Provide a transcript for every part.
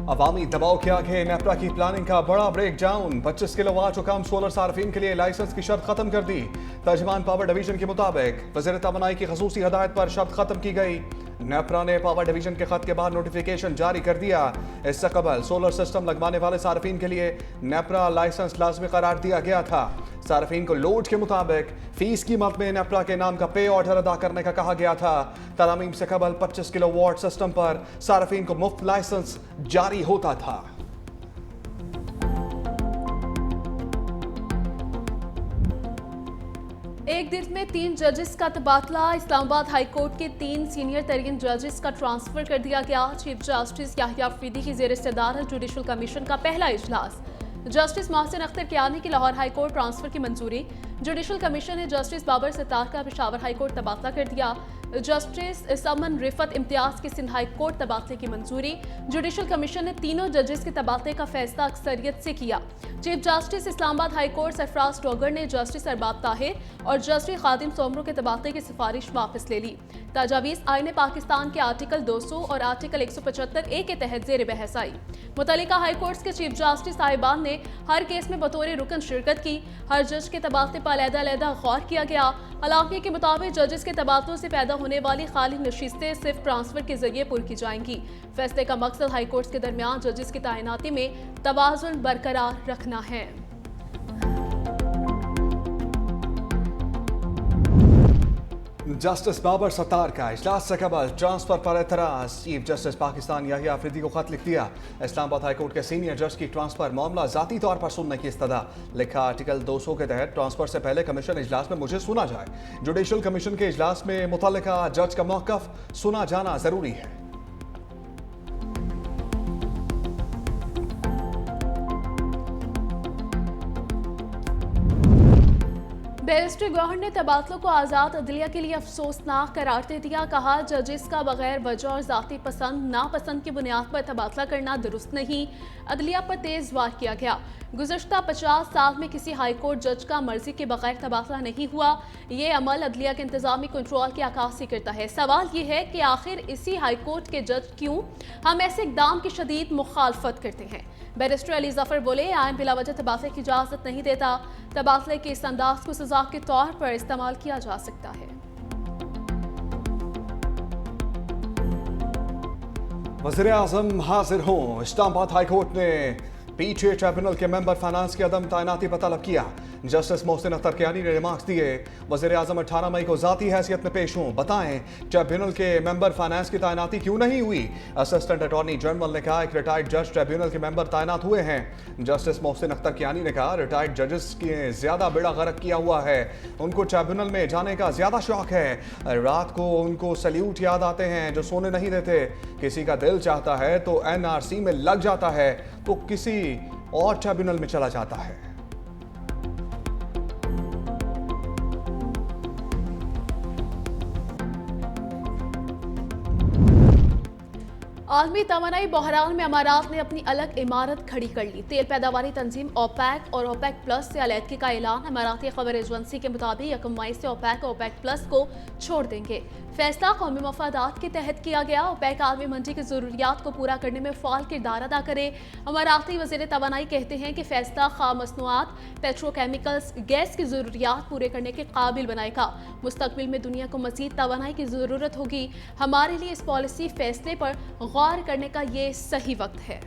अवामी दबाव के आगे नेपरा की प्लानिंग का बड़ा ब्रेक डाउन। 25 किलोवाट जो कम सोलर सार्फिन के लिए लाइसेंस की शर्त खत्म कर दी। तर्जमान पावर डिवीजन के मुताबिक वज़ीर तवानाई की खसूसी हदायत पर शर्त खत्म की गई। नेपरा ने पावर डिवीजन के खत के बाद नोटिफिकेशन जारी कर दिया। इससे कबल सोलर सिस्टम लगवाने वाले सार्फिन के लिए नेपरा लाइसेंस लाजमी करार दिया गया था। सार्फिन को लोड के मुताबिक फीस कीमत में नेपरा के नाम का पे ऑर्डर अदा करने का कहा गया था। तरामीम से कबल 25 किलोवाट सिस्टम पर सार्फिन को मुफ्त लाइसेंस जारी होता था। एक दिन में 3 जजेस का तबादला। इस्लामाबाद हाई कोर्ट के 3 सीनियर तरीन जजेस का ट्रांसफर कर दिया गया। चीफ जस्टिस याहिया अफरीदी की जेर सदारत जुडिशल कमीशन का पहला इजलास। जस्टिस मोहसिन अख्तर कियानी की लाहौर हाई कोर्ट ट्रांसफर की मंजूरी। जुडिशल कमीशन ने जस्टिस बाबर सत्तार का पेशावर हाई कोर्ट तबादला कर दिया। जस्टिस समन रिफत इम्तियाज की सिंध हाई कोर्ट तबादले की मंजूरी। जुडिशल कमीशन ने तीनों जजेस के तबादले का फैसला अक्सरियत से किया। Chief justice Islamabad high court Sarfaraz Dogar ने जस्टिस अरबाब ताहिर और जस्टिस खादिम सोमरो के तबादले की सिफारिश वापस ले ली। तजावीज़ आईन पाकिस्तान के आर्टिकल 200 और आर्टिकल 175A के तहत जेर बहस आई। मुतल्लिका हाई कोर्ट के चीफ जस्टिस साहिबान ने हर केस में बतौर रुकन शिरकत की। हर जज के तबादले पर अलग-अलग गौर किया गया। अलाक़े के मुताबिक जजेस के तबादलों से पैदा होने वाली खाली नशिस्तें सिर्फ ट्रांसफर के जरिए पुर की जाएंगी। फैसले का मकसद हाई कोर्ट के दरमियान जजेस की तैनाती में तवाज़ुन बरकरार रखना है। जस्टिस बाबर सत्तार का इजलास से कबल ट्रांसफर पर एतराज। चीफ जस्टिस पाकिस्तान याहिया अफरीदी को खत लिख दिया। इस्लामाबाद हाई कोर्ट के सीनियर जज की ट्रांसफर मामला जाती तौर पर सुनने की इस्तदा। लिखा आर्टिकल 200 के तहत ट्रांसफर से पहले कमीशन इजलास में मुझे सुना जाए। जुडिशल कमीशन के इजलास में मुतल्लिका जज का मौक़िफ़ सुना जाना जरूरी है। बैरिस्टर गौहर ने तबादलों को आज़ाद अदलिया के लिए अफसोसनाक करार दे दिया। कहा जजेस का बगैर वजह और ज़ाती पसंद नापसंद की बुनियाद पर तबादला करना दुरुस्त नहीं। अदलिया पर तेज वार किया गया। गुज़श्ता 50 साल में किसी हाई कोर्ट जज का मर्जी के बगैर तबादला नहीं हुआ। ये अमल अदलिया के इंतजामी कंट्रोल की अक्कासी करता है। सवाल ये है कि आखिर इसी हाई कोर्ट के जज क्यों हम ऐसे इकदाम की शदीद मुखालफत करते हैं। बैरिस्टर अली जफर बोले आइन बिलावजह तबादले की इजाजत नहीं देता। तबादले के इस अंदाज को सजा के तौर पर इस्तेमाल किया जा सकता है। वज़ीर आज़म हाजिर हों। इस्लामाबाद हाई कोर्ट ने पीछे ट्रिब्यूनल के मेंबर फाइनेंस की अदम तैनाती पर तलब किया। जस्टिस मोहसिन अख्तर कियानी ने रिमार्क्स दिए। वज़ीर आज़म 18 मई को ज़ाती हैसियत में पेश हों। बताएं ट्रिब्यूनल के मेंबर फाइनेंस की तैनाती क्यों नहीं हुई। असिस्टेंट अटॉर्नी जनरल ने कहा एक रिटायर्ड जज ट्रिब्यूनल के मेंबर तैनात हुए हैं। जस्टिस मोहसिन अख्तर कियानी ने कहा रिटायर्ड जजेस के ज़्यादा बेड़ा गर्क किया हुआ है। उनको ट्रिब्यूनल में जाने का ज़्यादा शौक है। रात को उनको सल्यूट याद आते हैं जो सोने नहीं देते। किसी का दिल चाहता है तो NRC में लग जाता है तो किसी और ट्रिब्यूनल में चला जाता है। आलमी तवानाई बहरान में अमारात ने अपनी अलग इमारत खड़ी कर ली। तेल पैदावारी तंजीम ओपेक और ओपेक प्लस से अलहदगी का ऐलान। अमाराती खबर एजेंसी के मुताबिक 1 मई से ओपेक और ओपेक प्लस को छोड़ देंगे। फैसला कौमी मफादात के तहत किया गया। ओपेक आलमी मंडी की जरूरियात को पूरा करने में फाल किरदार अदा करे। अमाराती वज़ीर तवानाई कहते हैं कि फैसला खाम मसनूआत पेट्रोकेमिकल्स गैस की जरूरियात पूरे करने के काबिल बनाएगा। मुस्तकबिल में दुनिया को मज़ीद तवानाई की ज़रूरत होगी। हमारे लिए इस पॉलिसी फैसले पर गौर करने का ये सही वक्त है।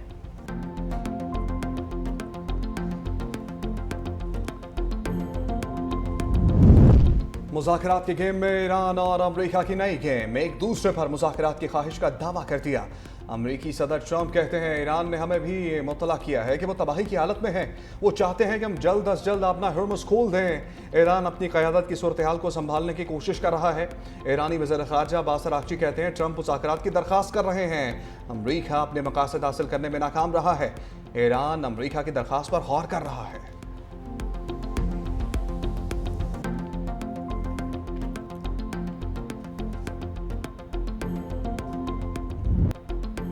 मुज़ाकरात के गेम में ईरान और अमेरिका की नई गेम। एक दूसरे पर मुज़ाकरात की ख्वाहिश का दावा कर दिया। अमेरिकी सदर ट्रंप कहते हैं ईरान ने हमें भी मुत्तला किया है कि वो तबाही की हालत में है। वो चाहते हैं कि हम जल्द अज जल्द अपना हर्मुज़ खोल दें। ईरान अपनी क़यादत की सूरत हाल को संभालने की कोशिश कर रहा है। ईरानी वज़ीर ख़ारजा अब्बास अराग़ची कहते हैं ट्रंप मुज़ाकरात की दरख्वास्त कर रहे हैं। अमेरिका अपने मकासद हासिल करने में नाकाम रहा है। ईरान अमेरिका की दरख्वास्त पर गौर कर रहा है।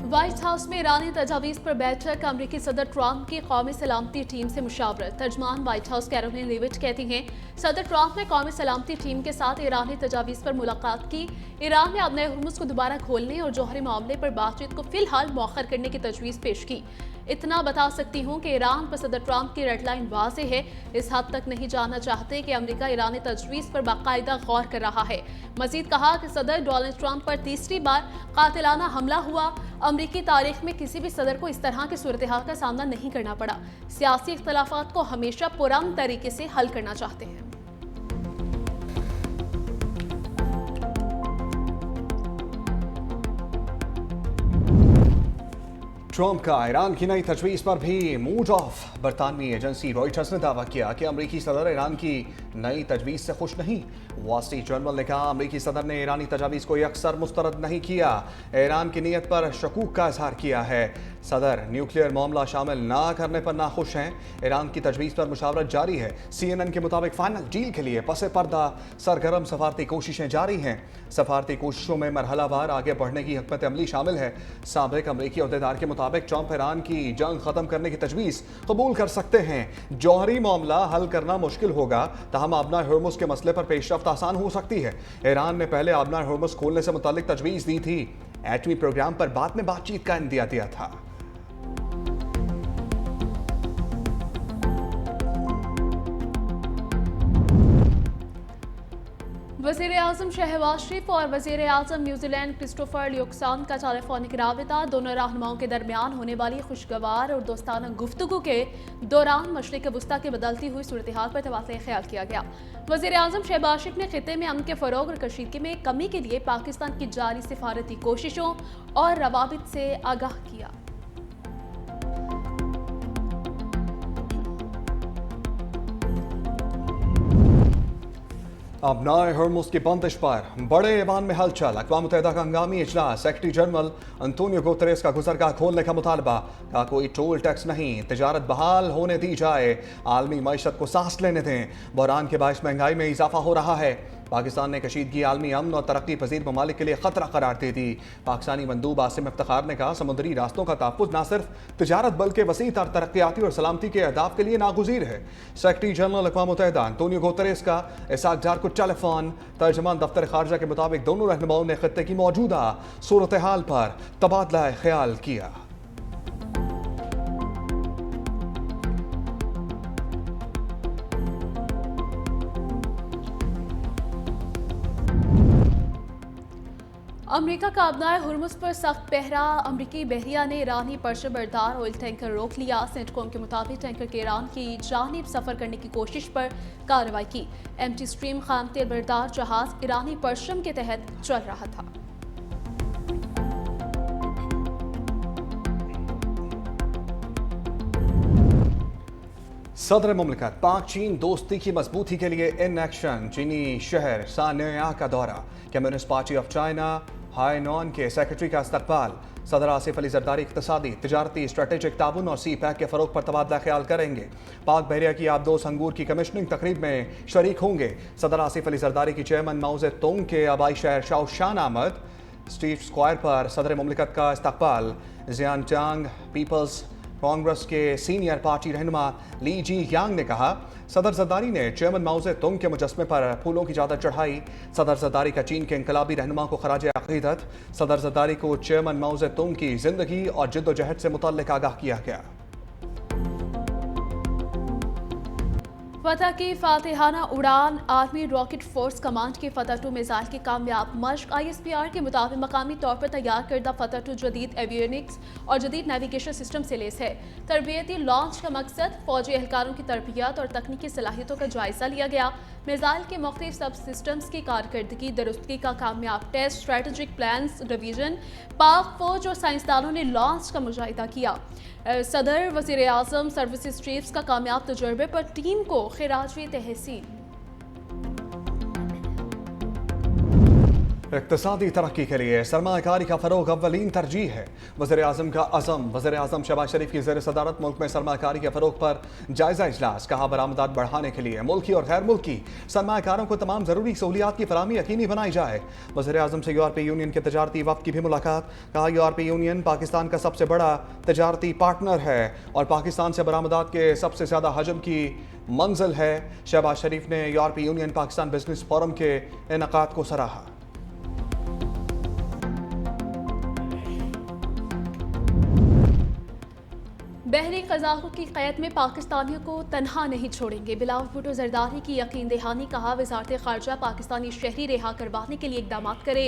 व्हाइट हाउस में ईरानी तजावीज़ पर बैठक, अमरीकी सदर ट्रंप की कौमी सलामती टीम से मुशावरत। तर्जमान व्हाइट हाउस कैरोलिन लीविट कहती हैं, सदर ट्रंप ने कौमी सलामती टीम के साथ ईरानी तजावीज़ पर मुलाकात की। ईरान ने अपने हुर्मुज़ को दोबारा खोलने और जौहरी मामले पर बातचीत को फिलहाल मौखर करने की तजवीज़ पेश की। इतना बता सकती हूँ कि ईरान पर सदर ट्रंप की रेड लाइन वाज़ेह है। इस हद तक नहीं जानना चाहते कि अमेरिका ईरानी तजवीज़ पर बाकायदा गौर कर रहा है। मजीद कहा कि सदर डोनाल्ड ट्रंप पर तीसरी बार कातिलाना हमला हुआ। अमरीकी तारीख में किसी भी सदर को इस तरह की सूरत हाल का सामना नहीं करना पड़ा। सियासी इख्तलाफात को हमेशा पुरअमन तरीके से हल करना चाहते हैं। ट्रंप का ईरान की नई तजवीज़ पर भी मूड ऑफ। बरतानवी एजेंसी रॉयटर्स ने दावा किया कि अमरीकी सदर ईरान की नई तजवीज़ से खुश नहीं। वॉल स्ट्रीट जर्नल ने कहा, अमरीकी सदर ने ईरानी तजावीज़ को यकसर मुस्तरद नहीं किया, ईरान की नीयत पर शकूक का इजहार किया है। सदर न्यूक्लियर मामला शामिल ना करने पर नाखुश हैं। ईरान की तजवीज़ पर मुशावरत जारी है। CNN के मुताबिक फाइनल डील के लिए पसे पर्दा सरगर्म सफारती कोशिशें जारी हैं। सफारती कोशिशों में मरहलावार आगे बढ़ने की हिकमत अमली शामिल है। साबिक अमरीकी अहदेदार के मुताबिक ट्रंप ईरान की जंग खत्म करने की तजवीज़ कबूल कर सकते हैं। जौहरी मामला हल करना मुश्किल होगा, तहम आबना हुर्मुज़ के मसले पर पेशरफ्त आसान हो सकती है। ईरान ने पहले आबना हुर्मुज़ खोलने से मुतालिक तजवीज़ दी थी। एटमी प्रोग्राम पर बाद में बातचीत का इंदिया दिया था। वज़ीर-ए-आज़म शहबाज शरीफ और वज़ीर-ए-आज़म न्यूजीलैंड क्रिस्टोफर ल्यूक्सान का टेलीफोनिक राबिता, दोनों रहनुमाओं के दरमियान होने वाली खुशगवार और दोस्ताना गुफ्तगू के दौरान मशरिक़ वस्ता की बदलती हुई सूरत हाल पर तबादला ख्याल किया गया। वज़ीर-ए-आज़म शहबाज शरीफ ने खित्ते में अमन के फ़रोग़ और कशीदगी में कमी के लिए पाकिस्तान की जारी सिफारती कोशिशों और रवाबित से आगाह किया। अब नए हुर्मुज़ की बंदिश पर बड़े ऐवान में हलचल। अक़वाम मुत्तहिदा का हंगामी इजलास, सेक्रेटरी जनरल अंतोनियो गुतेरेस का गुज़रगाह खोलने का मुतालबा। का कोई टोल टैक्स नहीं, तिजारत बहाल होने दी जाए, आलमी मईशत को सांस लेने दें। बहरान के बायस महंगाई में इजाफा हो रहा है। पाकिस्तान ने कशीदगी आलमी अमन और तरक्की पजीर ममालिक के लिए खतरा करार दे दी। पाकिस्तानी मंदूब आसिम इफ्तिखार ने कहा, समुद्री रास्तों का तहफ़्फ़ुज़ न सिर्फ तिजारत बल्कि वसी तर तरक्याती और सलामती के अहदाफ के लिए नागुज़ीर है। सेक्रेटरी जनरल अक़वाम मुत्तहिदा अंतोनियो गुतेरेस का इसाक जार को टेलीफोन। तर्जमान दफ्तर खारजा के मुताबिक दोनों रहनुमाओं ने खित्ते की मौजूदा सूरत हाल पर तबादला ख्याल किया। अमेरिका का अपना हुर्मुज़ पर सख्त पहरा। अमरीकी बहरिया ने ईरानी परचम बरदार ऑयल टैंकर रोक लिया। सेंटकॉम के मुताबिक टैंकर के ईरान की जानिब सफ़र करने की कोशिश पर कार्रवाई की। एमटी स्ट्रीम खाम तेल बरदार जहाज ईरानी परचम के तहत चल रहा था। सदर मुमलिकत पाक चीन दोस्ती की मजबूती के लिए इन एक्शन। चीनी शहर सान्या का दौरा। कम्युनिस्ट पार्टी ऑफ चाइना हाइनॉन के सेक्रेटरी का इस्तकबाल। सदर आसिफ अली जरदारी इक़्तिसादी, तिजारती, स्ट्रेटेजिक ताउन और सी पैक के फ़रोग़ पर तबादला ख्याल करेंगे। पाक बहरिया की आबदोस अंगूर की कमिश्निंग तकरीब में शरीक होंगे। सदर आसिफ अली जरदारी की चेयरमैन माओजे तुंग के आबाई शहर शाओशान आमद। स्ट्रीट स्क्वायर पर सदर मुमलिकत का इस्तकबाल। ज़ियानचांग पीपल्स कांग्रेस के सीनियर पार्टी रहनुमा ली जी यांग ने कहा, सदर जरदारी ने चेयरमैन माओजे तुंग के मुजस्मे पर फूलों की चादर चढ़ाई। सदर जरदारी का चीन के इनकलाबी रहनुमा को खराज अक़ीदत। सदर जरदारी को चेयरमैन माओजे तुंग की जिंदगी और जिद्दोजहद से मुतल्लिक़ आगाह किया गया। फतह की फातिहाना उड़ान। आर्मी रॉकेट फोर्स कमांड की फतह 2 मिसाइल की कामयाब मशक। ISPR के मुताबिक मकामी तौर पर तैयार करदा फतह 2 जदीद एवियोनिक्स और जदीद नेविगेशन सिस्टम से लेस है। तरबियती लॉन्च का मकसद फौजी एहलकारों की तरबियत और तकनीकी सलाहियतों का जायजा लिया गया। मिसाइल के मुख्तलिफ सब सिस्टम्स की कारकर्दगी दुरुस्तगी का कामयाब टेस्ट, स्ट्रेटेजिक प्लान्स रिवीजन पाक फौज और साइंसदानों ने लॉन्च का मुजाहिदा किया। सदर वज़ीर आज़म सर्विसेज चीफ्स का कामयाब तजुर्बे पर टीम को खिराज तहसीन। इक्तसादी तरक्की के लिए सरमाकारी का फरोग अव्वलीन तरजीह है। वज़ीर आज़म का अज़म। वज़ीर आज़म शहबाज शरीफ की ज़ेर सदारत मुल्क में सरमाकारी के फरोग पर जायज़ा इजलास। कहा बरामदात बढ़ाने के लिए मुल्की और गैर मुल्की सरमाकारों को तमाम ज़रूरी सहूलियात की फराहमी यकीनी बनाई जाए। वज़ीर आज़म से यूरोपीय यूनियन के तजारती वफ़द की भी मुलाकात। कहा यूरोपीय यूनियन पाकिस्तान का सबसे बड़ा तजारती पार्टनर है और पाकिस्तान से बरामदात के सबसे ज़्यादा हजम की मंजिल है। शहबाज शरीफ ने यूरोपीय यूनियन पाकिस्तान बिजनेस फोरम के इनेकाद को सराहा। बहरी कज़ाकों की क़ैद में पाकिस्तानियों को तनहा नहीं छोड़ेंगे। बिलावल भुट्टो जरदारी की यकीन दहानी। कहा वज़ारत ख़ारजा पाकिस्तानी शहरी रिहा करवाने के लिए इक़दाम करे।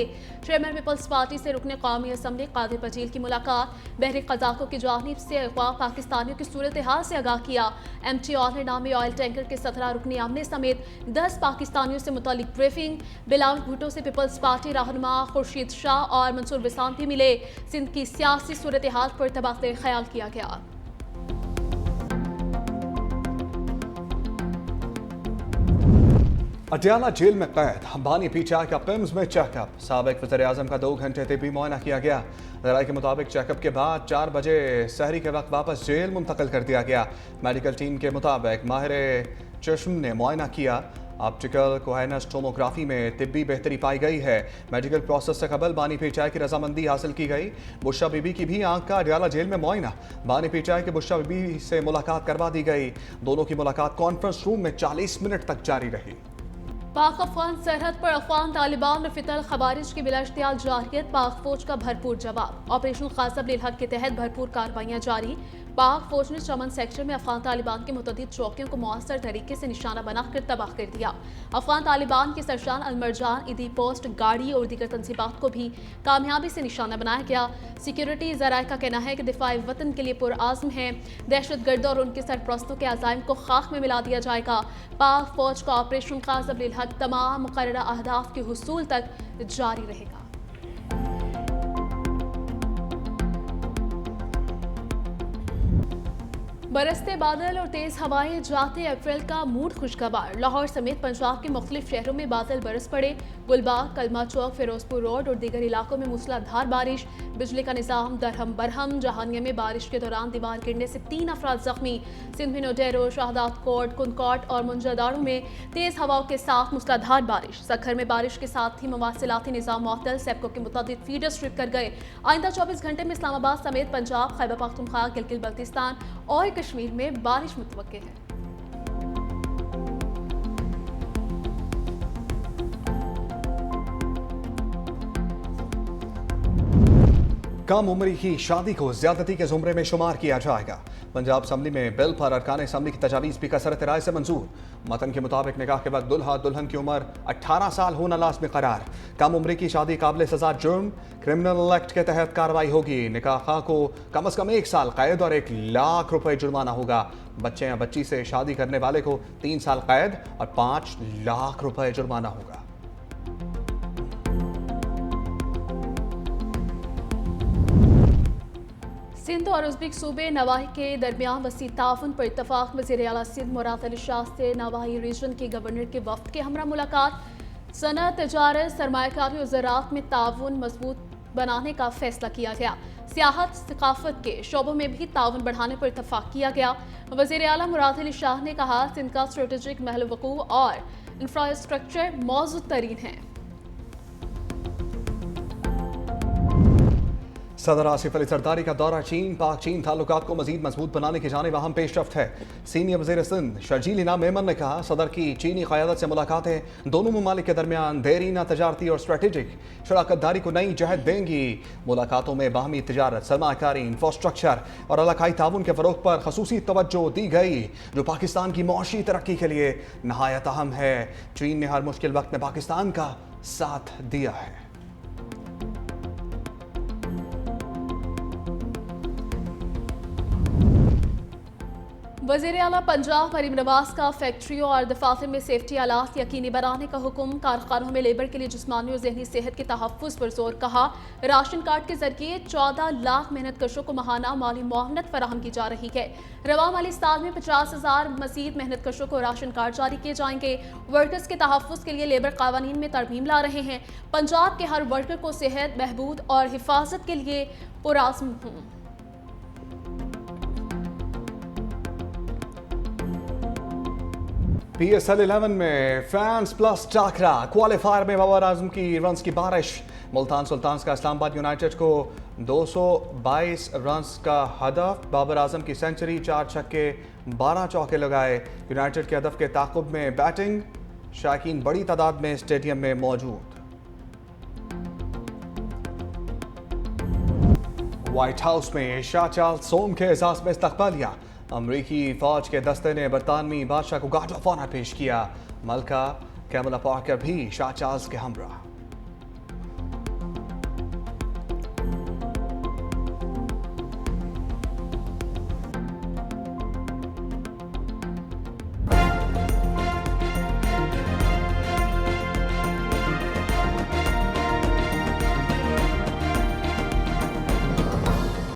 चेयरमैन पीपल्स पार्टी से रुकने कौमी असम्बली कादिर पजील की मुलाकात। बहरी कज़ाकों की जानिब से अगवा पाकिस्तानियों की सूरत हाल से आगाह किया। MT ऑल नामी ऑयल टैंकर के 17 रुकनी आमले समेत 10 पाकिस्तानियों से मुतालिक ब्रीफिंग। बिलावल भुट्टो से पीपल्स पार्टी रहनुमा खुर्शीद शाह और मंसूर बिसाम भी मिले। सिंध की सियासी सूरत हाल पर तबादला ख्याल किया गया। अटियाला जेल में कैद बानी पीछा का पिम्स में चेकअप। साबिक वज़ीर आज़म का 2 घंटे तिब्बी मुआयना किया गया। ज़राए के मुताबिक चेकअप के बाद 4 बजे सहरी के वक्त वापस जेल मुंतकिल कर दिया गया। मेडिकल टीम के मुताबिक माहिर चश्म ने मुआयना किया। ऑप्टिकल कोहेनस टोमोग्राफी में तिब्बी बेहतरी पाई गई है। मेडिकल प्रोसेस से कबल बानी पीचाई की रजामंदी हासिल की गई। बुशा बीबी की भी आंख का अडियाला जेल में मुआयना। बानी पीचाई के बुशा बीबी से मुलाकात करवा दी गई। दोनों की मुलाकात कॉन्फ्रेंस रूम में 40 मिनट तक जारी रही। पाक अफगान सरहद पर अफगान तालिबान रफितल खवारिज की बिलाश्तियाल जारियत। पाक फौज का भरपूर जवाब। ऑपरेशन खासब लिलहक के तहत भरपूर कार्रवाइयाँ जारी। पाक फौज ने चमन सेक्टर में अफगान तालिबान की मुतअद्दिद चौकियों को मौसर तरीके से निशाना बनाकर तबाह कर दिया। अफगान तालिबान की सरशान अलमरजान ईदी पोस्ट गाड़ी और दीगर तंजीबात को भी कामयाबी से निशाना बनाया गया। सिक्योरिटी ज़राए का कहना है कि दिफाई वतन के लिए पुरआज़म है। दहशत गर्दों और उनके सरप्रस्तों के अज़ाइम को खाक में मिला दिया जाएगा। पाक फौज का ऑपरेशन खासब लिलहक तमाम मुकर्ररा अहदाफ के हुसूल तक जारी रहेगा। बरसते बादल और तेज हवाएं। जाते अप्रैल का मूड खुशगवार। लाहौर समेत पंजाब के मुख्तलिफ शहरों में बादल बरस पड़े। गुलबाग, कलमा चौक, फिरोजपुर रोड और दीगर इलाकों में मूसलाधार बारिश। बिजली का निज़ाम दरहम बरहम। जहानिया में बारिश के दौरान दीवार गिरने से 3 अफराद जख्मी। सिंध में नोडेरो, शाहदाद कोट, कुनकोट और मुंजादारों में तेज हवाओं के साथ मूसलाधार बारिश। सखर में बारिश के साथ ही मवासिलाती निज़ाम मुअत्तल। सेप्को के मुताबिक फीडर स्ट्रिप कर गए। आइंदा 24 घंटे में इस्लामाबाद समेत पंजाब, खैबर पख्तूनख्वा, गिलगित बल्तिस्तान और कश्मीर में बारिश मुतवक्के है। कम उम्री की शादी को ज्यादती के जुमरे में शुमार किया जाएगा। पंजाब असम्बली में बिल पर अरकान असम्बली की तजावीज़ भी कसरत राय से मंजूर। मतन के मुताबिक निकाह के वक्त दुल्हा दुल्हन की उम्र 18 साल होना लाज़मी करार। कम उम्री की शादी काबिल सजा जुर्म। क्रिमिनल एक्ट के तहत कार्रवाई होगी। निकाह खां को कम अज़ कम 1 साल कैद और 1 लाख रुपए जुर्माना होगा। बच्चे या बच्ची से शादी करने वाले को 3 साल कैद और 5 लाख रुपए जुर्माना होगा। सिंध और उज़्बेक सूबे नवाही के दरमियान वसी ताउन पर इत्तफाक। वज़ीर आला सिंध मुराद अली शाह से नवाही रीजन के गवर्नर के वफ़द के हमरा मुलाकात। सनअत, तजारत, सरमायाकारी और ज़राअत में ताउन मजबूत बनाने का फैसला किया गया। सियाहत, सकाफत के शोबों में भी ताउन बढ़ाने पर इत्तफाक किया गया। वज़ीर आला मुराद अली शाह ने कहा सिंध का स्ट्रेटेजिक महल-वकूअ और इंफ्रास्ट्रक्चर मौजूद तरीन है। सदर आसिफ अली जरदारी का दौरा चीन। पाक चीन ताल्लुकात को मजीद मजबूत बनाने की जानिब अहम पेशरफ्त है। सीनियर वज़ीर सिंध शर्जील इनाम मेमन ने कहा सदर की चीनी क़यादत से मुलाकातें दोनों ममालिक के दरमियान देरीना तजारती और स्ट्रेटेजिक शराकतदारी को नई जहत देंगी। मुलाकातों में बाहमी तजारत, सरमाकारी, इंफ्रास्ट्रक्चर और इलाकाई ताउन के फ़रोग पर खसूसी तवज्जो दी गई जो पाकिस्तान की मौशी तरक्की के लिए नहायत अहम है। चीन ने हर मुश्किल वक्त में पाकिस्तान का साथ दिया है। वज़ीर आला पंजाब मरीम नवाज का फैक्ट्रियों और दफातर में सेफ्टी आलात यकीनी बनाने का हुक्म। कारखानों में लेबर के लिए जिस्मानी और जहनी सेहत के तहफ़्फ़ुज़ पर जोर। कहा, राशन कार्ड के जरिए 14 लाख मेहनत कशों को माहाना माली मुआवनत फराहम की जा रही है। रवा माली साल में 50,000 मज़ीद मेहनत कशों को राशन कार्ड जारी किए जाएंगे। वर्कर्स के तहफ़्फ़ुज़ के लिए लेबर कानून में तरमीम ला रहे हैं। पंजाब के हर वर्कर को सेहत, बहबूद और हिफाजत के लिए पुराज़्म हूँ। PSL 11 में फैंस प्लस टाकरा। क्वालिफायर में बाबर आजम की रन्स की बारिश। मुल्तान सुल्तान्स का इस्लामाबाद यूनाइटेड को 222 रन्स का हदफ। बाबर आजम की सेंचुरी, 4 छक्के 12 चौके लगाए। यूनाइटेड के हदफ के ताक़ुब में बैटिंग। शायकीन बड़ी तादाद में स्टेडियम में मौजूद। व्हाइट हाउस में शाह चार्ल्स सोम के एजाज में इस्तकबालिया। अमरीकी फौज के दस्ते ने बरतानवी बादशाह को गार्ड ऑफ ऑनर पेश किया। मलका कैमला पार्कर भी शाह चार्ल्स के हमरा।